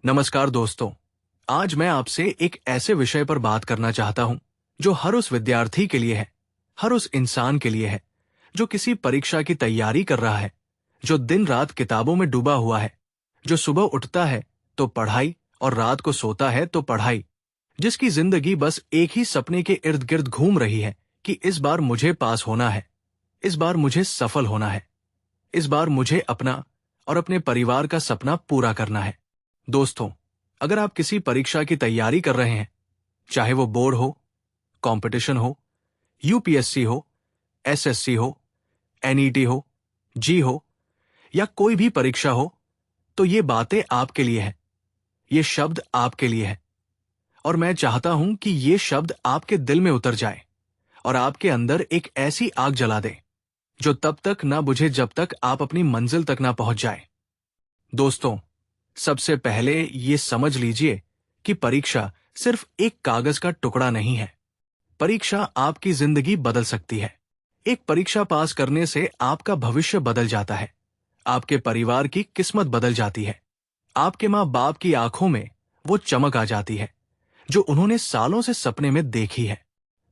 नमस्कार दोस्तों। आज मैं आपसे एक ऐसे विषय पर बात करना चाहता हूं जो हर उस विद्यार्थी के लिए है, हर उस इंसान के लिए है जो किसी परीक्षा की तैयारी कर रहा है, जो दिन रात किताबों में डूबा हुआ है, जो सुबह उठता है तो पढ़ाई और रात को सोता है तो पढ़ाई, जिसकी जिंदगी बस एक ही सपने के इर्द गिर्द घूम रही है कि इस बार मुझे पास होना है, इस बार मुझे सफल होना है, इस बार मुझे अपना और अपने परिवार का सपना पूरा करना है। दोस्तों, अगर आप किसी परीक्षा की तैयारी कर रहे हैं, चाहे वो बोर्ड हो, कंपटीशन हो, यूपीएससी हो, एसएससी हो, एनईटी हो, जी हो या कोई भी परीक्षा हो, तो ये बातें आपके लिए हैं, ये शब्द आपके लिए हैं। और मैं चाहता हूं कि ये शब्द आपके दिल में उतर जाए और आपके अंदर एक ऐसी आग जला दे जो तब तक ना बुझे जब तक आप अपनी मंजिल तक ना पहुंच जाए। दोस्तों, सबसे पहले ये समझ लीजिए कि परीक्षा सिर्फ एक कागज का टुकड़ा नहीं है। परीक्षा आपकी जिंदगी बदल सकती है। एक परीक्षा पास करने से आपका भविष्य बदल जाता है, आपके परिवार की किस्मत बदल जाती है, आपके माँ बाप की आंखों में वो चमक आ जाती है जो उन्होंने सालों से सपने में देखी है।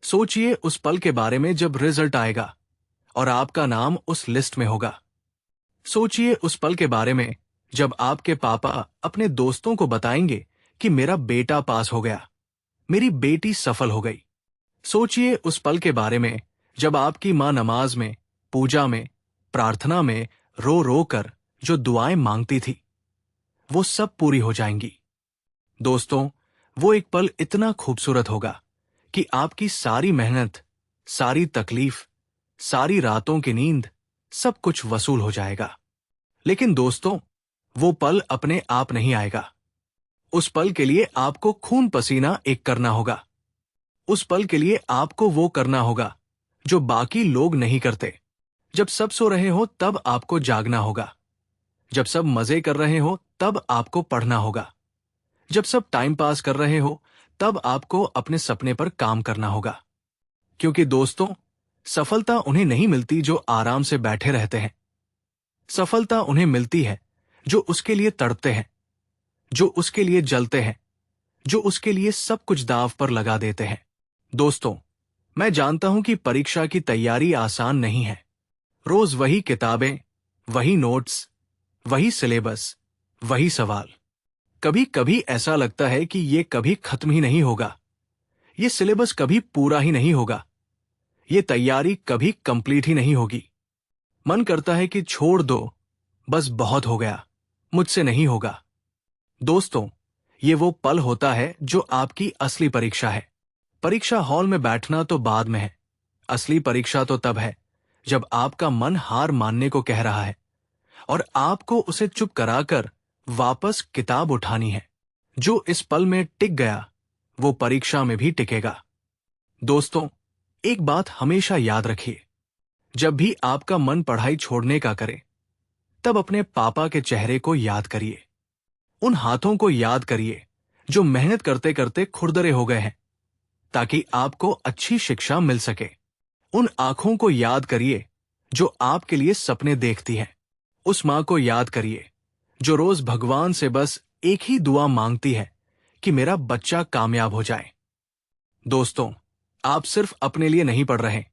सोचिए उस पल के बारे में जब रिजल्ट आएगा और आपका नाम उस लिस्ट में होगा। सोचिए उस पल के बारे में जब आपके पापा अपने दोस्तों को बताएंगे कि मेरा बेटा पास हो गया, मेरी बेटी सफल हो गई। सोचिए उस पल के बारे में जब आपकी मां नमाज में, पूजा में, प्रार्थना में रो रो कर जो दुआएं मांगती थी, वो सब पूरी हो जाएंगी। दोस्तों, वो एक पल इतना खूबसूरत होगा कि आपकी सारी मेहनत, सारी तकलीफ, सारी रातों की नींद, सब कुछ वसूल हो जाएगा। लेकिन दोस्तों, वो पल अपने आप नहीं आएगा। उस पल के लिए आपको खून पसीना एक करना होगा। उस पल के लिए आपको वो करना होगा जो बाकी लोग नहीं करते। जब सब सो रहे हो तब आपको जागना होगा। जब सब मजे कर रहे हो तब आपको पढ़ना होगा। जब सब टाइम पास कर रहे हो तब आपको अपने सपने पर काम करना होगा। क्योंकि दोस्तों, सफलता उन्हें नहीं मिलती जो आराम से बैठे रहते हैं। सफलता उन्हें मिलती है जो उसके लिए तड़पते हैं, जो उसके लिए जलते हैं, जो उसके लिए सब कुछ दांव पर लगा देते हैं। दोस्तों, मैं जानता हूं कि परीक्षा की तैयारी आसान नहीं है। रोज वही किताबें, वही नोट्स, वही सिलेबस, वही सवाल। कभी कभी ऐसा लगता है कि ये कभी खत्म ही नहीं होगा, ये सिलेबस कभी पूरा ही नहीं होगा, ये तैयारी कभी कंप्लीट ही नहीं होगी। मन करता है कि छोड़ दो, बस बहुत हो गया, मुझसे नहीं होगा। दोस्तों, ये वो पल होता है जो आपकी असली परीक्षा है। परीक्षा हॉल में बैठना तो बाद में है, असली परीक्षा तो तब है जब आपका मन हार मानने को कह रहा है और आपको उसे चुप कराकर वापस किताब उठानी है। जो इस पल में टिक गया, वो परीक्षा में भी टिकेगा। दोस्तों, एक बात हमेशा याद रखिए, जब भी आपका मन पढ़ाई छोड़ने का करे, तब अपने पापा के चेहरे को याद करिए। उन हाथों को याद करिए जो मेहनत करते करते खुरदरे हो गए हैं ताकि आपको अच्छी शिक्षा मिल सके। उन आंखों को याद करिए जो आपके लिए सपने देखती हैं। उस मां को याद करिए जो रोज भगवान से बस एक ही दुआ मांगती है कि मेरा बच्चा कामयाब हो जाए। दोस्तों, आप सिर्फ अपने लिए नहीं पढ़ रहे,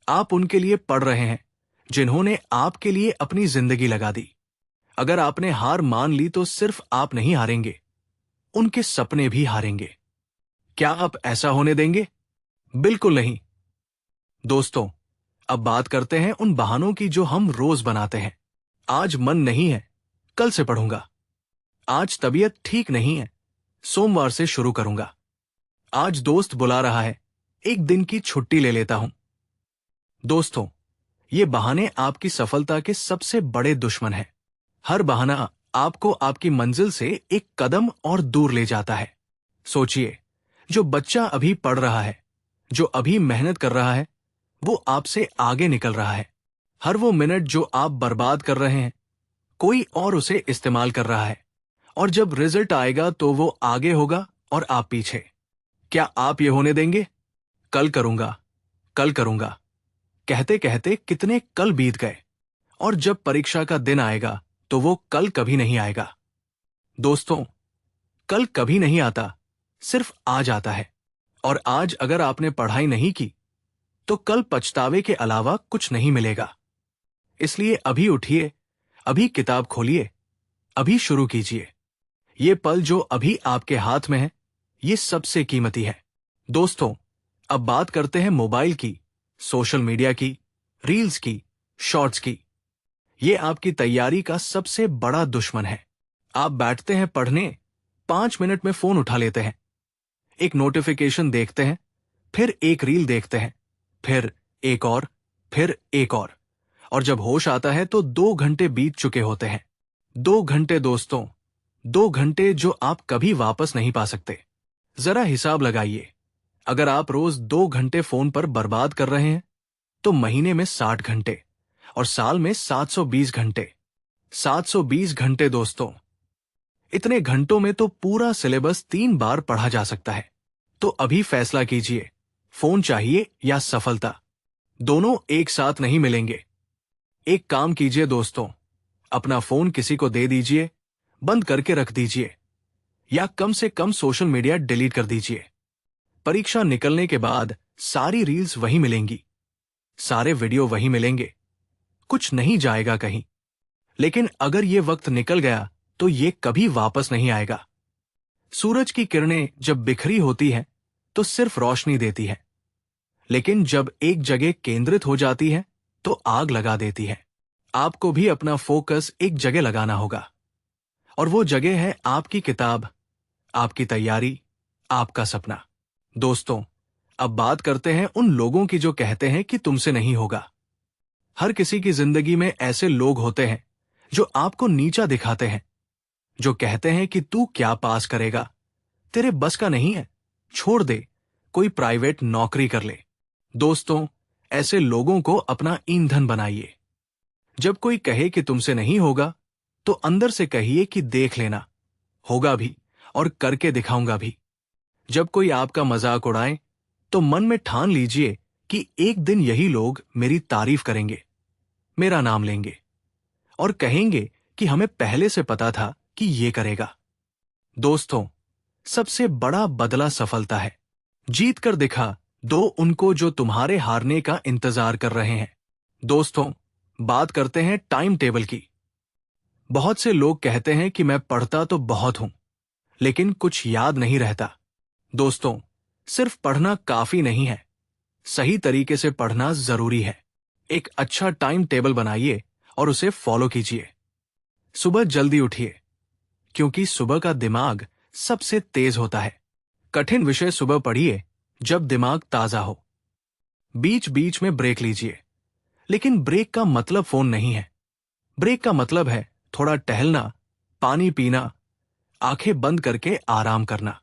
आप उनके लिए पढ़ रहे हैं जिन्होंने आपके लिए अपनी जिंदगी लगा दी। अगर आपने हार मान ली तो सिर्फ आप नहीं हारेंगे, उनके सपने भी हारेंगे। क्या आप ऐसा होने देंगे? बिल्कुल नहीं। दोस्तों, अब बात करते हैं उन बहानों की जो हम रोज बनाते हैं। आज मन नहीं है, कल से पढ़ूंगा। आज तबीयत ठीक नहीं है, सोमवार से शुरू करूंगा। आज दोस्त बुला रहा है, एक दिन की छुट्टी ले लेता हूं। दोस्तों, ये बहाने आपकी सफलता के सबसे बड़े दुश्मन हैं। हर बहाना आपको आपकी मंजिल से एक कदम और दूर ले जाता है। सोचिए, जो बच्चा अभी पढ़ रहा है, जो अभी मेहनत कर रहा है, वो आपसे आगे निकल रहा है। हर वो मिनट जो आप बर्बाद कर रहे हैं, कोई और उसे इस्तेमाल कर रहा है। और जब रिजल्ट आएगा तो वो आगे होगा और आप पीछे। क्या आप ये होने देंगे? कल करूंगा, कल करूंगा कहते कहते कितने कल बीत गए और जब परीक्षा का दिन आएगा तो वो कल कभी नहीं आएगा। दोस्तों, कल कभी नहीं आता, सिर्फ आज आता है। और आज अगर आपने पढ़ाई नहीं की तो कल पछतावे के अलावा कुछ नहीं मिलेगा। इसलिए अभी उठिए, अभी किताब खोलिए, अभी शुरू कीजिए। ये पल जो अभी आपके हाथ में है, ये सबसे कीमती है। दोस्तों, अब बात करते हैं मोबाइल की, सोशल मीडिया की, रील्स की, शॉर्ट्स की। ये आपकी तैयारी का सबसे बड़ा दुश्मन है। आप बैठते हैं पढ़ने, 5 मिनट में फोन उठा लेते हैं, एक नोटिफिकेशन देखते हैं, फिर एक रील देखते हैं, फिर एक और, फिर एक और जब होश आता है तो 2 घंटे बीत चुके होते हैं। 2 घंटे दोस्तों, 2 घंटे जो आप कभी वापस नहीं पा सकते। जरा हिसाब लगाइए, अगर आप रोज 2 घंटे फोन पर बर्बाद कर रहे हैं तो महीने में 60 घंटे और साल में 720 घंटे। 720 घंटे दोस्तों, इतने घंटों में तो पूरा सिलेबस 3 बार पढ़ा जा सकता है। तो अभी फैसला कीजिए, फोन चाहिए या सफलता? दोनों एक साथ नहीं मिलेंगे। एक काम कीजिए दोस्तों, अपना फोन किसी को दे दीजिए, बंद करके रख दीजिए, या कम से कम सोशल मीडिया डिलीट कर दीजिए। परीक्षा निकलने के बाद सारी रील्स वहीं मिलेंगी, सारे वीडियो वहीं मिलेंगे, कुछ नहीं जाएगा कहीं। लेकिन अगर ये वक्त निकल गया तो ये कभी वापस नहीं आएगा। सूरज की किरणें जब बिखरी होती हैं तो सिर्फ रोशनी देती है, लेकिन जब एक जगह केंद्रित हो जाती है तो आग लगा देती है। आपको भी अपना फोकस एक जगह लगाना होगा, और वो जगह है आपकी किताब, आपकी तैयारी, आपका सपना। दोस्तों, अब बात करते हैं उन लोगों की जो कहते हैं कि तुमसे नहीं होगा। हर किसी की जिंदगी में ऐसे लोग होते हैं जो आपको नीचा दिखाते हैं, जो कहते हैं कि तू क्या पास करेगा, तेरे बस का नहीं है, छोड़ दे, कोई प्राइवेट नौकरी कर ले। दोस्तों, ऐसे लोगों को अपना ईंधन बनाइए। जब कोई कहे कि तुमसे नहीं होगा तो अंदर से कहिए कि देख लेना, होगा भी और करके दिखाऊंगा भी। जब कोई आपका मजाक उड़ाए तो मन में ठान लीजिए कि एक दिन यही लोग मेरी तारीफ करेंगे, मेरा नाम लेंगे और कहेंगे कि हमें पहले से पता था कि ये करेगा। दोस्तों, सबसे बड़ा बदला सफलता है। जीत कर दिखा दो उनको जो तुम्हारे हारने का इंतजार कर रहे हैं। दोस्तों, बात करते हैं टाइम टेबल की। बहुत से लोग कहते हैं कि मैं पढ़ता तो बहुत हूं, लेकिन कुछ याद नहीं रहता। दोस्तों, सिर्फ पढ़ना काफी नहीं है, सही तरीके से पढ़ना जरूरी है। एक अच्छा टाइम टेबल बनाइए और उसे फॉलो कीजिए। सुबह जल्दी उठिए, क्योंकि सुबह का दिमाग सबसे तेज होता है। कठिन विषय सुबह पढ़िए जब दिमाग ताजा हो। बीच बीच में ब्रेक लीजिए, लेकिन ब्रेक का मतलब फोन नहीं है। ब्रेक का मतलब है थोड़ा टहलना, पानी पीना, आंखें बंद करके आराम करना।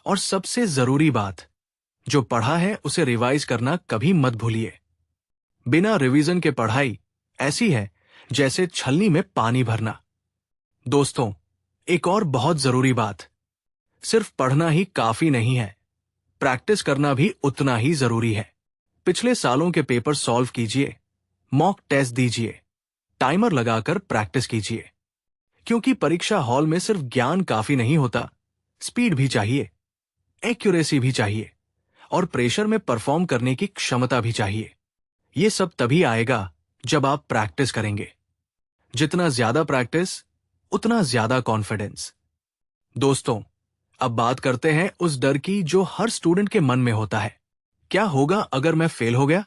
और सबसे जरूरी बात, जो पढ़ा है उसे रिवाइज करना कभी मत भूलिए। बिना रिवीजन के पढ़ाई ऐसी है जैसे छलनी में पानी भरना। दोस्तों, एक और बहुत जरूरी बात, सिर्फ पढ़ना ही काफी नहीं है, प्रैक्टिस करना भी उतना ही जरूरी है। पिछले सालों के पेपर सॉल्व कीजिए, मॉक टेस्ट दीजिए, टाइमर लगाकर प्रैक्टिस कीजिए। क्योंकि परीक्षा हॉल में सिर्फ ज्ञान काफी नहीं होता, स्पीड भी चाहिए, एक्यूरेसी भी चाहिए और प्रेशर में परफॉर्म करने की क्षमता भी चाहिए। ये सब तभी आएगा जब आप प्रैक्टिस करेंगे। जितना ज्यादा प्रैक्टिस, उतना ज्यादा कॉन्फिडेंस। दोस्तों, अब बात करते हैं उस डर की जो हर स्टूडेंट के मन में होता है। क्या होगा अगर मैं फेल हो गया?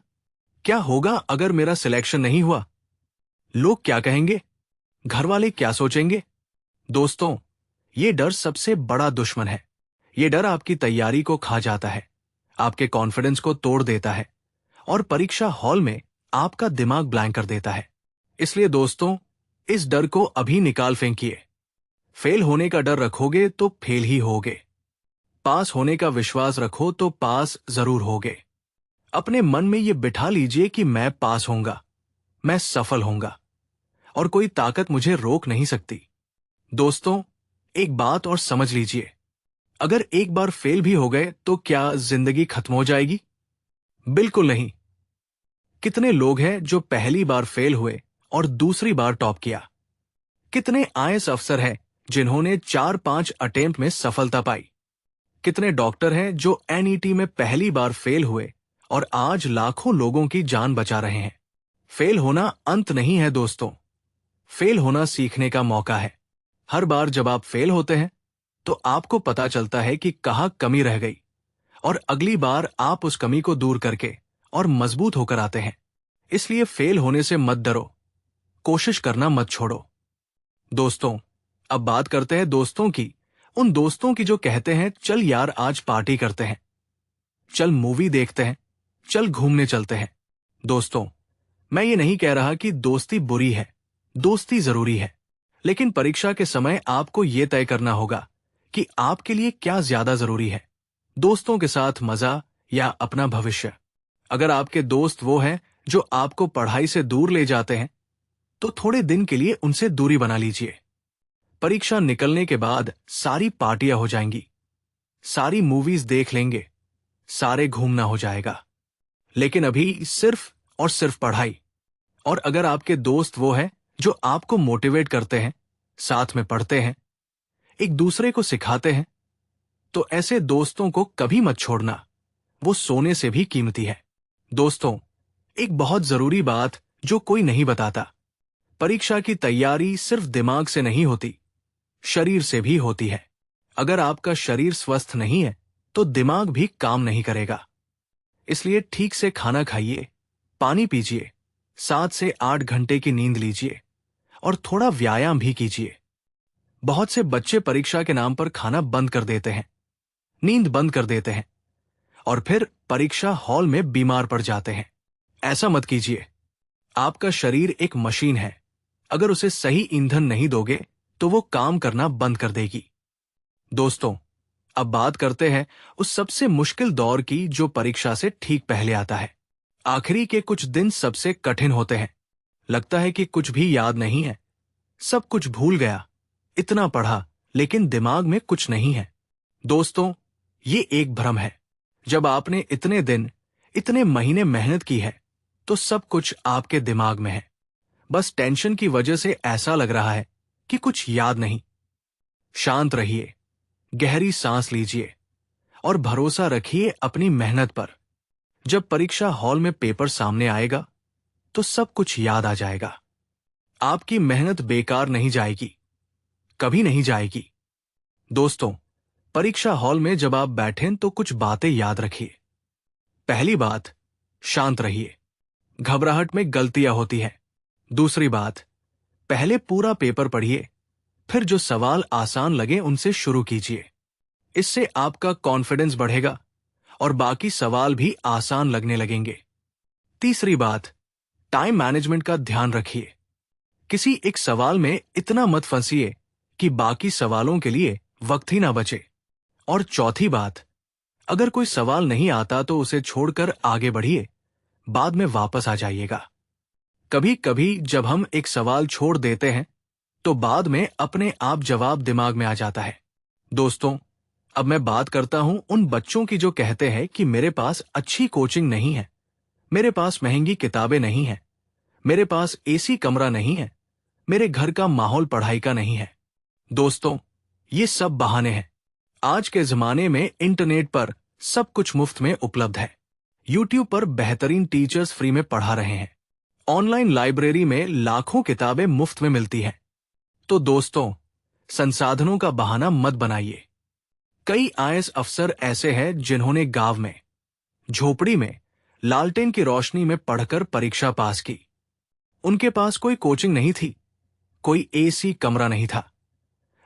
क्या होगा अगर मेरा सिलेक्शन नहीं हुआ? लोग क्या कहेंगे? घर वाले क्या सोचेंगे? दोस्तों, ये डर सबसे बड़ा दुश्मन है। ये डर आपकी तैयारी को खा जाता है, आपके कॉन्फिडेंस को तोड़ देता है और परीक्षा हॉल में आपका दिमाग ब्लैंक कर देता है। इसलिए दोस्तों, इस डर को अभी निकाल फेंकिए। फेल होने का डर रखोगे तो फेल ही होगे। पास होने का विश्वास रखो तो पास जरूर होगे। अपने मन में ये बिठा लीजिए कि मैं पास होऊंगा, मैं सफल होऊंगा और कोई ताकत मुझे रोक नहीं सकती। दोस्तों, एक बात और समझ लीजिए, अगर एक बार फेल भी हो गए तो क्या जिंदगी खत्म हो जाएगी? बिल्कुल नहीं। कितने लोग हैं जो पहली बार फेल हुए और दूसरी बार टॉप किया? कितने आईएएस अफसर हैं जिन्होंने 4-5 अटेम्प्ट में सफलता पाई। कितने डॉक्टर हैं जो एनईटी में पहली बार फेल हुए और आज लाखों लोगों की जान बचा रहे हैं। फेल होना अंत नहीं है दोस्तों, फेल होना सीखने का मौका है। हर बार जब आप फेल होते हैं तो आपको पता चलता है कि कहाँ कमी रह गई, और अगली बार आप उस कमी को दूर करके और मजबूत होकर आते हैं। इसलिए फेल होने से मत डरो, कोशिश करना मत छोड़ो। दोस्तों, अब बात करते हैं दोस्तों की, उन दोस्तों की जो कहते हैं चल यार आज पार्टी करते हैं, चल मूवी देखते हैं, चल घूमने चलते हैं। दोस्तों, मैं ये नहीं कह रहा कि दोस्ती बुरी है, दोस्ती जरूरी है, लेकिन परीक्षा के समय आपको यह तय करना होगा कि आपके लिए क्या ज्यादा जरूरी है, दोस्तों के साथ मजा या अपना भविष्य। अगर आपके दोस्त वो हैं जो आपको पढ़ाई से दूर ले जाते हैं, तो थोड़े दिन के लिए उनसे दूरी बना लीजिए। परीक्षा निकलने के बाद सारी पार्टियां हो जाएंगी, सारी मूवीज देख लेंगे, सारे घूमना हो जाएगा, लेकिन अभी सिर्फ और सिर्फ पढ़ाई। और अगर आपके दोस्त वो हैं जो आपको मोटिवेट करते हैं, साथ में पढ़ते हैं, एक दूसरे को सिखाते हैं, तो ऐसे दोस्तों को कभी मत छोड़ना, वो सोने से भी कीमती है। दोस्तों, एक बहुत जरूरी बात जो कोई नहीं बताता, परीक्षा की तैयारी सिर्फ दिमाग से नहीं होती, शरीर से भी होती है। अगर आपका शरीर स्वस्थ नहीं है तो दिमाग भी काम नहीं करेगा। इसलिए ठीक से खाना खाइए, पानी पीजिए, 7 से 8 घंटे की नींद लीजिए और थोड़ा व्यायाम भी कीजिए। बहुत से बच्चे परीक्षा के नाम पर खाना बंद कर देते हैं, नींद बंद कर देते हैं और फिर परीक्षा हॉल में बीमार पड़ जाते हैं। ऐसा मत कीजिए। आपका शरीर एक मशीन है, अगर उसे सही ईंधन नहीं दोगे तो वो काम करना बंद कर देगी। दोस्तों, अब बात करते हैं उस सबसे मुश्किल दौर की जो परीक्षा से ठीक पहले आता है। आखिरी के कुछ दिन सबसे कठिन होते हैं। लगता है कि कुछ भी याद नहीं है, सब कुछ भूल गया, इतना पढ़ा लेकिन दिमाग में कुछ नहीं है। दोस्तों, ये एक भ्रम है। जब आपने इतने दिन, इतने महीने मेहनत की है तो सब कुछ आपके दिमाग में है। बस टेंशन की वजह से ऐसा लग रहा है कि कुछ याद नहीं। शांत रहिए, गहरी सांस लीजिए और भरोसा रखिए अपनी मेहनत पर। जब परीक्षा हॉल में पेपर सामने आएगा तो सब कुछ याद आ जाएगा। आपकी मेहनत बेकार नहीं जाएगी, कभी नहीं जाएगी। दोस्तों, परीक्षा हॉल में जब आप बैठें तो कुछ बातें याद रखिए। पहली बात, शांत रहिए, घबराहट में गलतियां होती हैं। दूसरी बात, पहले पूरा पेपर पढ़िए, फिर जो सवाल आसान लगे उनसे शुरू कीजिए। इससे आपका कॉन्फिडेंस बढ़ेगा और बाकी सवाल भी आसान लगने लगेंगे। तीसरी बात, टाइम मैनेजमेंट का ध्यान रखिए। किसी एक सवाल में इतना मत फंसिए कि बाकी सवालों के लिए वक्त ही ना बचे। और चौथी बात, अगर कोई सवाल नहीं आता तो उसे छोड़कर आगे बढ़िए, बाद में वापस आ जाइएगा। कभी कभी जब हम एक सवाल छोड़ देते हैं तो बाद में अपने आप जवाब दिमाग में आ जाता है। दोस्तों, अब मैं बात करता हूं उन बच्चों की जो कहते हैं कि मेरे पास अच्छी कोचिंग नहीं है, मेरे पास महंगी किताबें नहीं है, मेरे पास एसी कमरा नहीं है, मेरे घर का माहौल पढ़ाई का नहीं है। दोस्तों, ये सब बहाने हैं। आज के जमाने में इंटरनेट पर सब कुछ मुफ्त में उपलब्ध है। यूट्यूब पर बेहतरीन टीचर्स फ्री में पढ़ा रहे हैं। ऑनलाइन लाइब्रेरी में लाखों किताबें मुफ्त में मिलती हैं। तो दोस्तों, संसाधनों का बहाना मत बनाइए। कई आईएएस अफसर ऐसे हैं जिन्होंने गांव में, झोपड़ी में, लालटेन की रोशनी में पढ़कर परीक्षा पास की। उनके पास कोई कोचिंग नहीं थी, कोई एसी कमरा नहीं था,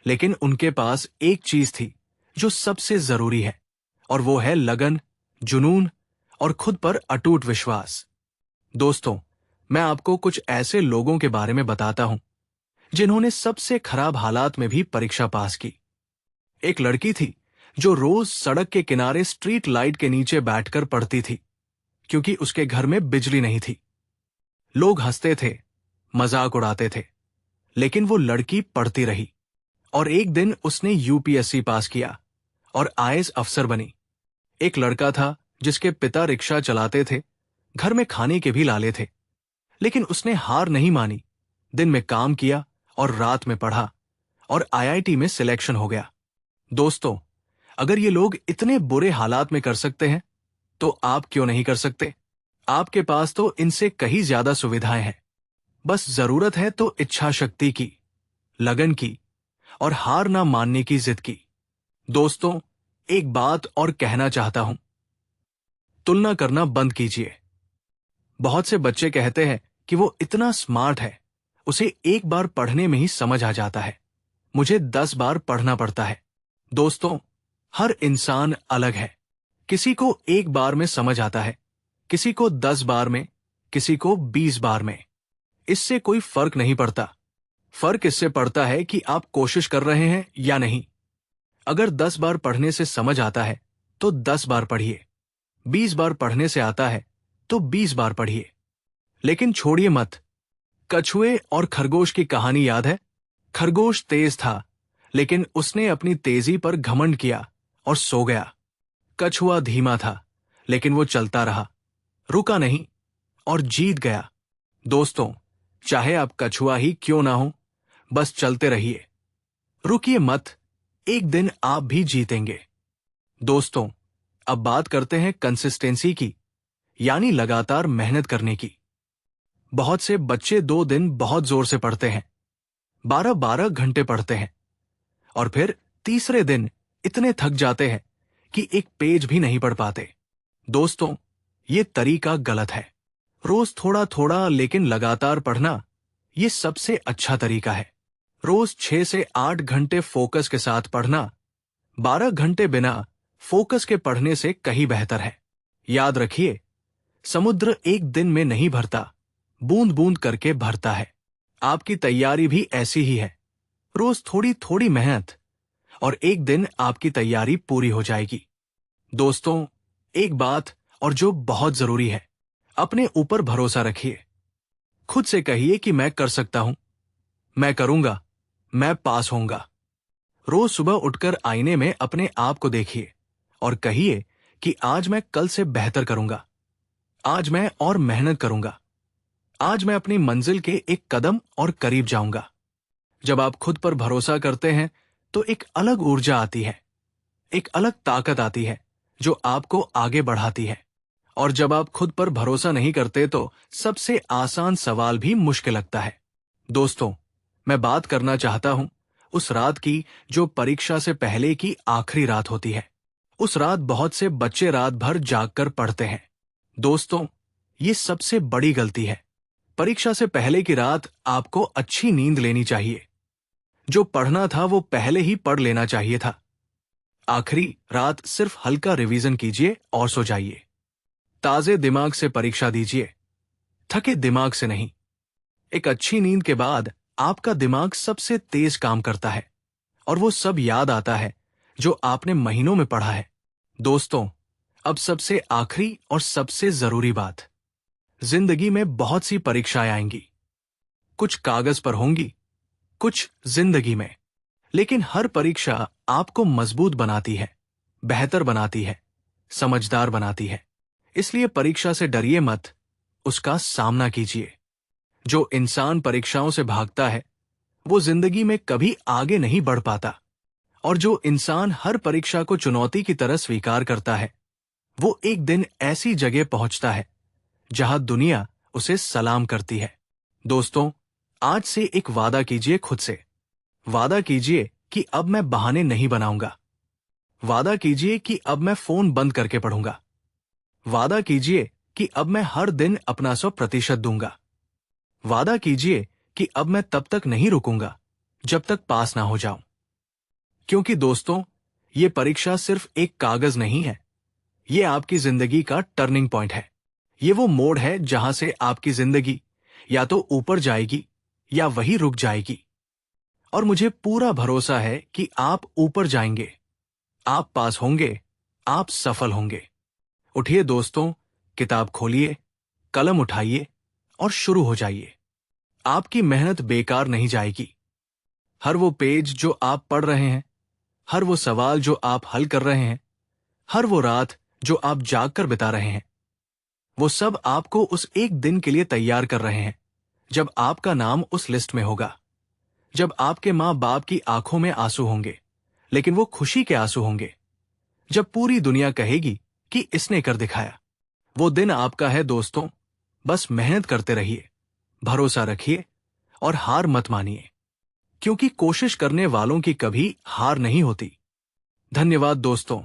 लेकिन उनके पास एक चीज थी जो सबसे जरूरी है, और वो है लगन, जुनून और खुद पर अटूट विश्वास। दोस्तों, मैं आपको कुछ ऐसे लोगों के बारे में बताता हूं जिन्होंने सबसे खराब हालात में भी परीक्षा पास की। एक लड़की थी जो रोज सड़क के किनारे स्ट्रीट लाइट के नीचे बैठकर पढ़ती थी, क्योंकि उसके घर में बिजली नहीं थी। लोग हंसते थे, मजाक उड़ाते थे, लेकिन वो लड़की पढ़ती रही और एक दिन उसने यूपीएससी पास किया और आईएएस अफसर बनी। एक लड़का था जिसके पिता रिक्शा चलाते थे, घर में खाने के भी लाले थे, लेकिन उसने हार नहीं मानी, दिन में काम किया और रात में पढ़ा और आईआईटी में सिलेक्शन हो गया। दोस्तों, अगर ये लोग इतने बुरे हालात में कर सकते हैं तो आप क्यों नहीं कर सकते? आपके पास तो इनसे कहीं ज्यादा सुविधाएं हैं। बस जरूरत है तो इच्छा शक्ति की, लगन की और हार ना मानने की जिद की। दोस्तों, एक बात और कहना चाहता हूं, तुलना करना बंद कीजिए। बहुत से बच्चे कहते हैं कि वो इतना स्मार्ट है, उसे एक बार पढ़ने में ही समझ आ जाता है, मुझे 10 बार पढ़ना पड़ता है। दोस्तों, हर इंसान अलग है। किसी को एक बार में समझ आता है, किसी को 10 बार में, किसी को 20 बार में। इससे कोई फर्क नहीं पड़ता। फर्क इससे पड़ता है कि आप कोशिश कर रहे हैं या नहीं। अगर 10 बार पढ़ने से समझ आता है तो 10 बार पढ़िए, 20 बार पढ़ने से आता है तो 20 बार पढ़िए। लेकिन छोड़िए मत। कछुए और खरगोश की कहानी याद है? खरगोश तेज था, लेकिन उसने अपनी तेजी पर घमंड किया और सो गया। कछुआ धीमा था, लेकिन वो चलता रहा, रुका नहीं और जीत गया। दोस्तों, चाहे आप कछुआ ही क्यों ना हो, बस चलते रहिए, रुकिए मत, एक दिन आप भी जीतेंगे। दोस्तों, अब बात करते हैं कंसिस्टेंसी की, यानी लगातार मेहनत करने की। बहुत से बच्चे 2 दिन बहुत जोर से पढ़ते हैं, 12-12 घंटे पढ़ते हैं, और फिर तीसरे दिन इतने थक जाते हैं कि एक पेज भी नहीं पढ़ पाते। दोस्तों, ये तरीका गलत है। रोज थोड़ा थोड़ा लेकिन लगातार पढ़ना, ये सबसे अच्छा तरीका है। रोज 6 से 8 घंटे फोकस के साथ पढ़ना 12 घंटे बिना फोकस के पढ़ने से कहीं बेहतर है। याद रखिए, समुद्र एक दिन में नहीं भरता, बूंद बूंद करके भरता है। आपकी तैयारी भी ऐसी ही है। रोज थोड़ी थोड़ी मेहनत और एक दिन आपकी तैयारी पूरी हो जाएगी। दोस्तों, एक बात और जो बहुत जरूरी है, अपने ऊपर भरोसा रखिए। खुद से कहिए कि मैं कर सकता हूं, मैं करूंगा, मैं पास होऊंगा। रोज सुबह उठकर आईने में अपने आप को देखिए और कहिए कि आज मैं कल से बेहतर करूंगा, आज मैं और मेहनत करूंगा, आज मैं अपनी मंजिल के एक कदम और करीब जाऊंगा। जब आप खुद पर भरोसा करते हैं तो एक अलग ऊर्जा आती है, एक अलग ताकत आती है जो आपको आगे बढ़ाती है। और जब आप खुद पर भरोसा नहीं करते तो सबसे आसान सवाल भी मुश्किल लगता है। दोस्तों, मैं बात करना चाहता हूं उस रात की जो परीक्षा से पहले की आखिरी रात होती है। उस रात बहुत से बच्चे रात भर जागकर पढ़ते हैं। दोस्तों, ये सबसे बड़ी गलती है। परीक्षा से पहले की रात आपको अच्छी नींद लेनी चाहिए। जो पढ़ना था वो पहले ही पढ़ लेना चाहिए था। आखिरी रात सिर्फ हल्का रिवीजन कीजिए और सो जाइए। ताजे दिमाग से परीक्षा दीजिए, थके दिमाग से नहीं। एक अच्छी नींद के बाद आपका दिमाग सबसे तेज काम करता है और वो सब याद आता है जो आपने महीनों में पढ़ा है। दोस्तों, अब सबसे आखिरी और सबसे जरूरी बात, जिंदगी में बहुत सी परीक्षाएं आएंगी। कुछ कागज पर होंगी, कुछ जिंदगी में। लेकिन हर परीक्षा आपको मजबूत बनाती है, बेहतर बनाती है, समझदार बनाती है। इसलिए परीक्षा से डरिए मत, उसका सामना कीजिए। जो इंसान परीक्षाओं से भागता है वो जिंदगी में कभी आगे नहीं बढ़ पाता, और जो इंसान हर परीक्षा को चुनौती की तरह स्वीकार करता है वो एक दिन ऐसी जगह पहुंचता है जहां दुनिया उसे सलाम करती है। दोस्तों, आज से एक वादा कीजिए खुद से। वादा कीजिए कि अब मैं बहाने नहीं बनाऊंगा। वादा कीजिए कि अब मैं फोन बंद करके पढ़ूंगा। वादा कीजिए कि अब मैं हर दिन अपना 100% दूंगा। वादा कीजिए कि अब मैं तब तक नहीं रुकूंगा जब तक पास ना हो जाऊं। क्योंकि दोस्तों, ये परीक्षा सिर्फ एक कागज नहीं है, ये आपकी जिंदगी का टर्निंग पॉइंट है। ये वो मोड़ है जहां से आपकी जिंदगी या तो ऊपर जाएगी या वही रुक जाएगी। और मुझे पूरा भरोसा है कि आप ऊपर जाएंगे, आप पास होंगे, आप सफल होंगे। उठिए दोस्तों, किताब खोलिए, कलम उठाइए और शुरू हो जाइए। आपकी मेहनत बेकार नहीं जाएगी। हर वो पेज जो आप पढ़ रहे हैं, हर वो सवाल जो आप हल कर रहे हैं, हर वो रात जो आप जागकर बिता रहे हैं, वो सब आपको उस एक दिन के लिए तैयार कर रहे हैं जब आपका नाम उस लिस्ट में होगा, जब आपके माँ बाप की आंखों में आंसू होंगे, लेकिन वो खुशी के आंसू होंगे। जब पूरी दुनिया कहेगी कि इसने कर दिखाया। वो दिन आपका है दोस्तों। बस मेहनत करते रहिए, भरोसा रखिए और हार मत मानिए, क्योंकि कोशिश करने वालों की कभी हार नहीं होती। धन्यवाद दोस्तों।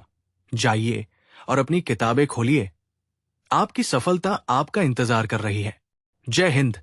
जाइए और अपनी किताबें खोलिए। आपकी सफलता आपका इंतजार कर रही है। जय हिंद।